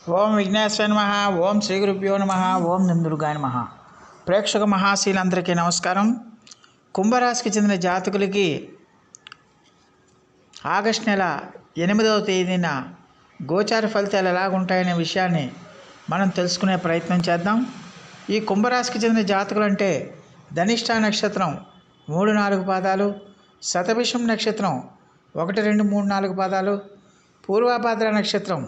ఓం విఘ్నేశ్వర నమః. ఓం శ్రీ గురుభ్యో నమః. ఓం నందుర్గాయ నమః. ప్రేక్షక మహాశీలందరికీ నమస్కారం. కుంభరాశికి చెందిన జాతకులకి ఆగస్టు నెల 8వ తేదీన గోచార ఫలితాలు ఎలాగుంటాయనే విషయాన్ని మనం తెలుసుకునే ప్రయత్నం చేద్దాం. ఈ కుంభరాశికి చెందిన జాతకులు అంటే ధనిష్ట నక్షత్రం 3-4 పాదాలు, శతభిషం నక్షత్రం 1, 2, 3, 4 పాదాలు, పూర్వభాద్ర నక్షత్రం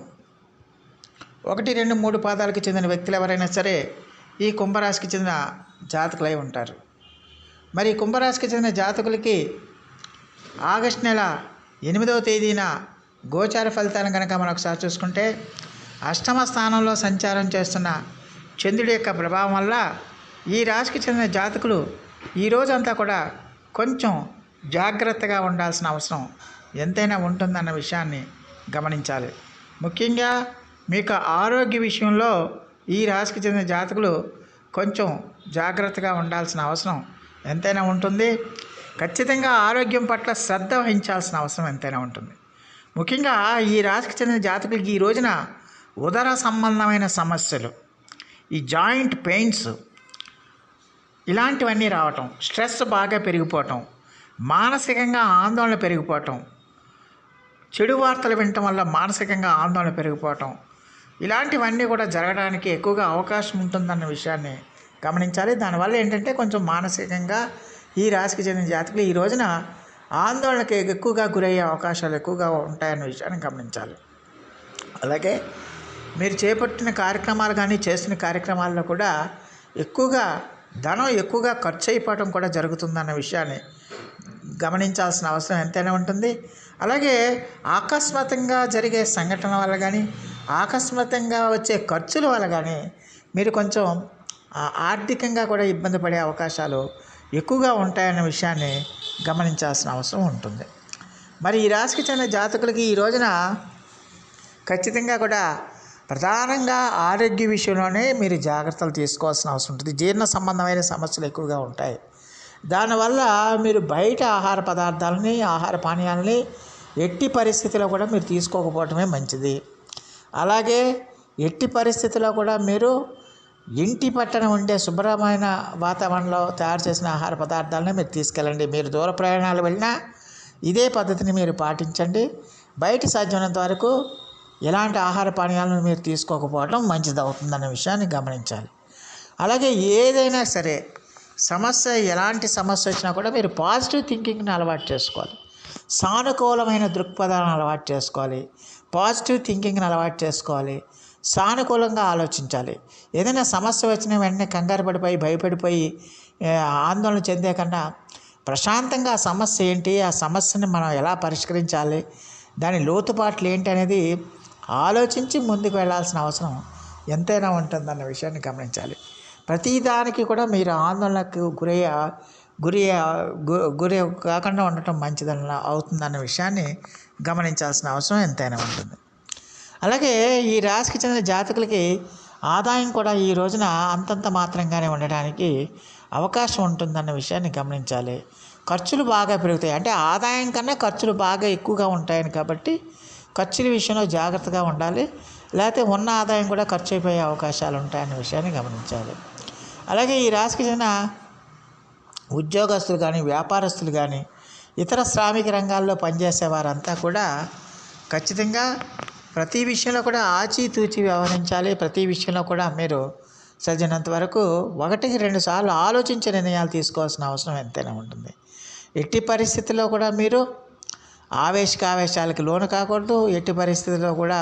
1, 2, 3 పాదాలకు చెందిన వ్యక్తులు ఎవరైనా సరే ఈ కుంభరాశికి చెందిన జాతకులై ఉంటారు. మరి కుంభరాశికి చెందిన జాతకులకి ఆగస్టు నెల 8వ తేదీన గోచార ఫలితాలను కనుక మనం ఒకసారి చూసుకుంటే, అష్టమ స్థానంలో సంచారం చేస్తున్న చంద్రుడి యొక్క ప్రభావం వల్ల ఈ రాశికి చెందిన జాతకులు ఈ రోజంతా కూడా కొంచెం జాగ్రత్తగా ఉండాల్సిన అవసరం ఎంతైనా ఉంటుందన్న విషయాన్ని గమనించాలి. ముఖ్యంగా మీకు ఆరోగ్య విషయంలో ఈ రాశికి చెందిన జాతకులు కొంచెం జాగ్రత్తగా ఉండాల్సిన అవసరం ఎంతైనా ఉంటుంది. ఖచ్చితంగా ఆరోగ్యం పట్ల శ్రద్ధ వహించాల్సిన అవసరం ఎంతైనా ఉంటుంది. ముఖ్యంగా ఈ రాశికి చెందిన జాతకులకి ఈ రోజున ఉదర సంబంధమైన సమస్యలు, ఈ జాయింట్ పెయిన్స్ ఇలాంటివన్నీ రావటం, స్ట్రెస్ బాగా పెరిగిపోవటం, మానసికంగా ఆందోళన పెరిగిపోవటం, చెడు వార్తలు వినటం వల్ల మానసికంగా ఆందోళన పెరిగిపోవటం, ఇలాంటివన్నీ కూడా జరగడానికి ఎక్కువగా అవకాశం ఉంటుందన్న విషయాన్ని గమనించాలి. దానివల్ల ఏంటంటే కొంచెం మానసికంగా ఈ రాశికి చెందిన జాతకులు ఈ రోజున ఆందోళనకి ఎక్కువగా గురయ్యే అవకాశాలు ఎక్కువగా ఉంటాయన్న విషయాన్ని గమనించాలి. అలాగే మీరు చేపట్టిన కార్యక్రమాలు కానీ చేసిన కార్యక్రమాల్లో కూడా ఎక్కువగా ధనం ఎక్కువగా ఖర్చు అయిపోవటం కూడా జరుగుతుందన్న విషయాన్ని గమనించాల్సిన అవసరం ఎంతైనా ఉంటుంది. అలాగే ఆకస్మికంగా జరిగే సంఘటనల వల్ల కానీ, ఆకస్మికంగా వచ్చే ఖర్చుల వల్ల కానీ మీరు కొంచెం ఆర్థికంగా కూడా ఇబ్బంది పడే అవకాశాలు ఎక్కువగా ఉంటాయన్న విషయాన్ని గమనించాల్సిన అవసరం ఉంటుంది. మరి ఈ రాశికి చెందిన జాతకులకి ఈ రోజున ఖచ్చితంగా కూడా ప్రధానంగా ఆరోగ్య విషయంలోనే మీరు జాగ్రత్తలు తీసుకోవాల్సిన అవసరం ఉంటుంది. జీర్ణ సంబంధమైన సమస్యలు ఎక్కువగా ఉంటాయి. దానివల్ల మీరు బయట ఆహార పదార్థాలని, ఆహార పానీయాలని ఎట్టి పరిస్థితిలో కూడా మీరు తీసుకోకపోవటమే మంచిది. అలాగే ఎట్టి పరిస్థితిలో కూడా మీరు ఇంటి పట్టణ ఉండే శుభ్రమైన వాతావరణంలో తయారు చేసిన ఆహార పదార్థాలని మీరు తీసుకెళ్ళండి. మీరు దూర ప్రయాణాలు వెళ్ళినా ఇదే పద్ధతిని మీరు పాటించండి. బయట సాధ్యమైనంత వరకు ఎలాంటి ఆహార పానీయాలను మీరు తీసుకోకపోవడం మంచిది అవుతుందన్న విషయాన్ని గమనించాలి. అలాగే ఏదైనా సరే ఎలాంటి సమస్య వచ్చినా కూడా మీరు పాజిటివ్ థింకింగ్ని అలవాటు చేసుకోవాలి. సానుకూలమైన దృక్పథాలను అలవాటు చేసుకోవాలి. పాజిటివ్ థింకింగ్ని అలవాటు చేసుకోవాలి. సానుకూలంగా ఆలోచించాలి. ఏదైనా సమస్య వచ్చిన వెంటనే కంగారు పడిపోయి భయపడిపోయి ఆందోళన చెందే కన్నా ప్రశాంతంగా ఆ సమస్య ఏంటి, ఆ సమస్యని మనం ఎలా పరిష్కరించాలి, దాని లోతుపాట్లు ఏంటి అనేది ఆలోచించి ముందుకు వెళ్ళాల్సిన అవసరం ఎంతైనా ఉంటుందన్న విషయాన్ని గమనించాలి. ప్రతిదానికి కూడా మీరు ఆందోళనకు గురి కాకుండా ఉండటం మంచిదన్న అవుతుందన్న విషయాన్ని గమనించాల్సిన అవసరం ఎంతైనా ఉంటుంది. అలాగే ఈ రాశికి చెందిన జాతకులకి ఆదాయం కూడా ఈ రోజున అంతంత మాత్రంగానే ఉండడానికి అవకాశం ఉంటుందన్న విషయాన్ని గమనించాలి. ఖర్చులు బాగా పెరుగుతాయి, అంటే ఆదాయం కన్నా ఖర్చులు బాగా ఎక్కువగా ఉంటాయని కాబట్టి ఖర్చుల విషయంలో జాగ్రత్తగా ఉండాలి. లేకపోతే ఉన్న ఆదాయం కూడా ఖర్చు అయిపోయే అవకాశాలు ఉంటాయన్న విషయాన్ని గమనించాలి. అలాగే ఈ రాశికి చెందిన ఉద్యోగస్తులు కానీ, వ్యాపారస్తులు కానీ, ఇతర శ్రామిక రంగాల్లో పనిచేసే వారంతా కూడా ఖచ్చితంగా ప్రతి విషయంలో కూడా ఆచితూచి వ్యవహరించాలి. ప్రతి విషయంలో కూడా మీరు సరినంత వరకు 1-2 సార్లు ఆలోచించే నిర్ణయాలు తీసుకోవాల్సిన అవసరం ఎంతైనా ఉంటుంది. ఎట్టి పరిస్థితుల్లో కూడా మీరు ఆవేశాలకు లోను కాకూడదు. ఎట్టి పరిస్థితుల్లో కూడా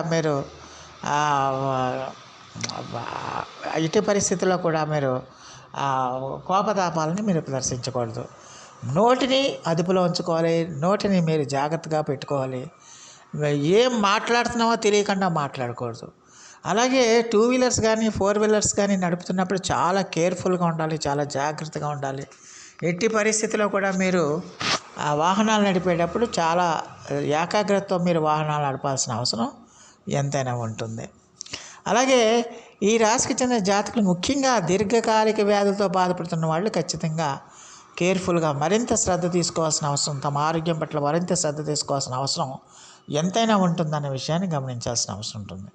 మీరు కోపతాపాలని మీరు ప్రదర్శించకూడదు. నోటిని అదుపులో ఉంచుకోవాలి. నోటిని మీరు జాగ్రత్తగా పెట్టుకోవాలి. ఏం మాట్లాడుతున్నామో తెలియకుండా మాట్లాడకూడదు. అలాగే 2 వీలర్స్ కానీ 4 వీలర్స్ కానీ నడుపుతున్నప్పుడు చాలా కేర్ఫుల్గా ఉండాలి, చాలా జాగ్రత్తగా ఉండాలి. ఎట్టి పరిస్థితిలో కూడా మీరు ఆ వాహనాలు నడిపేటప్పుడు చాలా ఏకాగ్రతతో మీరు వాహనాలు నడపాల్సిన అవసరం ఎంతైనా ఉంటుంది. అలాగే ఈ రాశికి చెందిన జాతకులు ముఖ్యంగా దీర్ఘకాలిక వ్యాధులతో బాధపడుతున్న వాళ్ళు ఖచ్చితంగా కేర్ఫుల్గా మరింత శ్రద్ధ తీసుకోవాల్సిన అవసరం, తమ ఆరోగ్యం పట్ల మరింత శ్రద్ధ తీసుకోవాల్సిన అవసరం ఎంతైనా ఉంటుందనే విషయాన్ని గమనించాల్సిన అవసరం ఉంటుంది.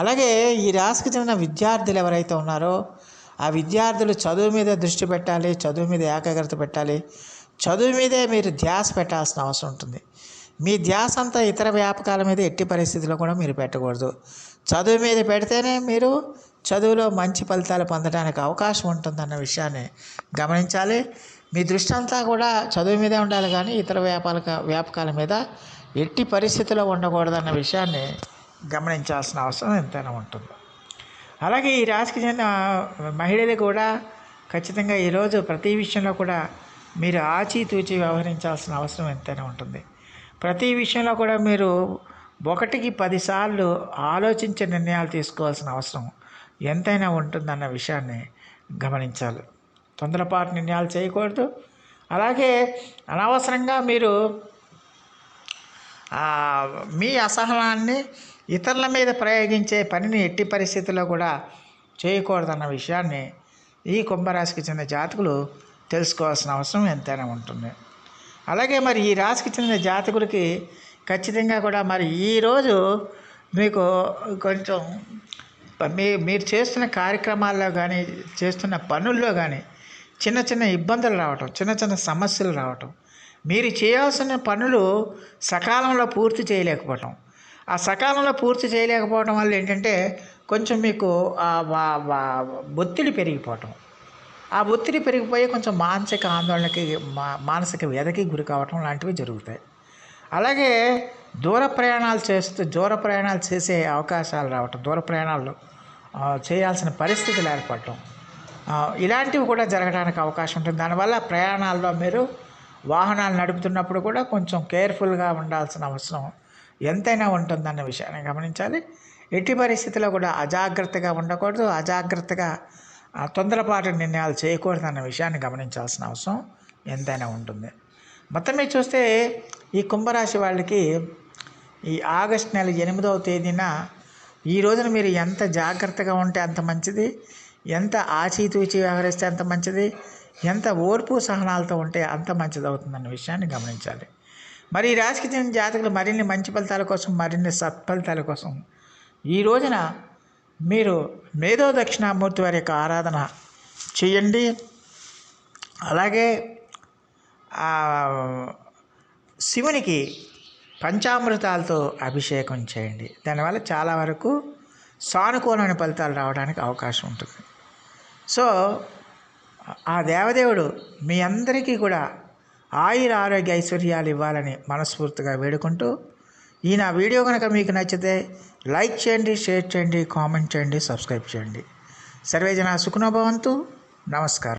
అలాగే ఈ రాశికి చెందిన విద్యార్థులు ఎవరైతే ఉన్నారో ఆ విద్యార్థులు చదువు మీద దృష్టి పెట్టాలి, చదువు మీద ఏకాగ్రత పెట్టాలి, చదువు మీదే మీరు ధ్యాస పెట్టాల్సిన అవసరం ఉంటుంది. మీ ధ్యాస అంతా ఇతర వ్యాపకాల మీద ఎట్టి పరిస్థితుల్లో కూడా మీరు పెట్టకూడదు. చదువు మీద పెడితేనే మీరు చదువులో మంచి ఫలితాలు పొందడానికి అవకాశం ఉంటుందన్న విషయాన్ని గమనించాలి. మీ దృష్టి అంతా కూడా చదువు మీదే ఉండాలి, కానీ ఇతర వ్యాపకాల మీద ఎట్టి పరిస్థితుల్లో ఉండకూడదన్న విషయాన్ని గమనించాల్సిన అవసరం ఎంతైనా ఉంటుంది. అలాగే ఈ రాశికి చెందిన మహిళలు కూడా ఖచ్చితంగా ఈరోజు ప్రతి విషయంలో కూడా మీరు ఆచితూచి వ్యవహరించాల్సిన అవసరం ఎంతైనా ఉంటుంది. ప్రతి విషయంలో కూడా మీరు 1కి 10 సార్లు ఆలోచించే నిర్ణయాలు తీసుకోవాల్సిన అవసరం ఎంతైనా ఉంటుందన్న విషయాన్ని గమనించాలి. తొందరపాటు నిర్ణయాలు చేయకూడదు. అలాగే అనవసరంగా మీరు మీ అసహనాన్ని ఇతరుల మీద ప్రయోగించే పనిని ఎట్టి పరిస్థితుల్లో కూడా చేయకూడదన్న విషయాన్ని ఈ కుంభరాశికి చెందిన జాతకులు తెలుసుకోవాల్సిన అవసరం ఎంతైనా ఉంటుంది. అలాగే మరి ఈ రాశికి చెందిన జాతకులకి ఖచ్చితంగా కూడా మరి ఈరోజు మీకు కొంచెం మీరు చేస్తున్న కార్యక్రమాల్లో కానీ చేస్తున్న పనుల్లో కానీ చిన్న చిన్న ఇబ్బందులు రావటం, చిన్న చిన్న సమస్యలు రావటం, మీరు చేయాల్సిన పనులు సకాలంలో పూర్తి చేయలేకపోవటం, ఆ సకాలంలో పూర్తి చేయలేకపోవడం వల్ల ఏంటంటే కొంచెం మీకు ఒత్తిడి పెరిగిపోవటం, ఆ ఒత్తిడి పెరిగిపోయి కొంచెం మానసిక ఆందోళనకి మానసిక వ్యధకి గురి కావటం లాంటివి జరుగుతాయి. అలాగే దూర ప్రయాణాలు చేసే అవకాశాలు రావటం, దూర ప్రయాణాలు చేయాల్సిన పరిస్థితులు ఏర్పడటం, ఇలాంటివి కూడా జరగడానికి అవకాశం ఉంటుంది. దానివల్ల ప్రయాణాల్లో మీరు వాహనాలు నడుపుతున్నప్పుడు కూడా కొంచెం కేర్ఫుల్గా ఉండాల్సిన అవసరం ఎంతైనా ఉంటుందన్న విషయాన్ని గమనించాలి. ఎట్టి పరిస్థితుల్లో కూడా అజాగ్రత్తగా ఉండకూడదు, అజాగ్రత్తగా తొందరపాటు నిర్ణయాలు చేయకూడదు అన్న విషయాన్ని గమనించాల్సిన అవసరం ఎంతైనా ఉంటుంది. మొత్తం మీద చూస్తే ఈ కుంభరాశి వాళ్ళకి ఈ ఆగస్టు నెల 8వ తేదీన ఈ రోజున మీరు ఎంత జాగ్రత్తగా ఉంటే అంత మంచిది, ఎంత ఆచితూచి వ్యవహరిస్తే అంత మంచిది, ఎంత ఓర్పు సహనాలతో ఉంటే అంత మంచిది అవుతుందన్న విషయాన్ని గమనించాలి. మరి ఈ రాశికి చెందిన జాతకులు మరిన్ని మంచి ఫలితాల కోసం, మరిన్ని సత్ఫలితాల కోసం ఈ రోజున మీరు మేధో దక్షిణామూర్తి వారి యొక్క ఆరాధన చేయండి. అలాగే శివునికి పంచామృతాలతో అభిషేకం చేయండి. దానివల్ల చాలా వరకు సానుకూలమైన ఫలితాలు రావడానికి అవకాశం ఉంటుంది. సో ఆ దేవదేవుడు మీ అందరికీ కూడా ఆయుర ఆరోగ్య ఐశ్వర్యాలు ఇవ్వాలని మనస్ఫూర్తిగా వేడుకుంటూ ఈ నా వీడియో కనుక మీకు నచ్చితే లైక్ చేయండి, షేర్ చేయండి, కామెంట్ చేయండి, సబ్స్క్రైబ్ చేయండి. సర్వే జనా సుఖినో భవంతు. నమస్కారం.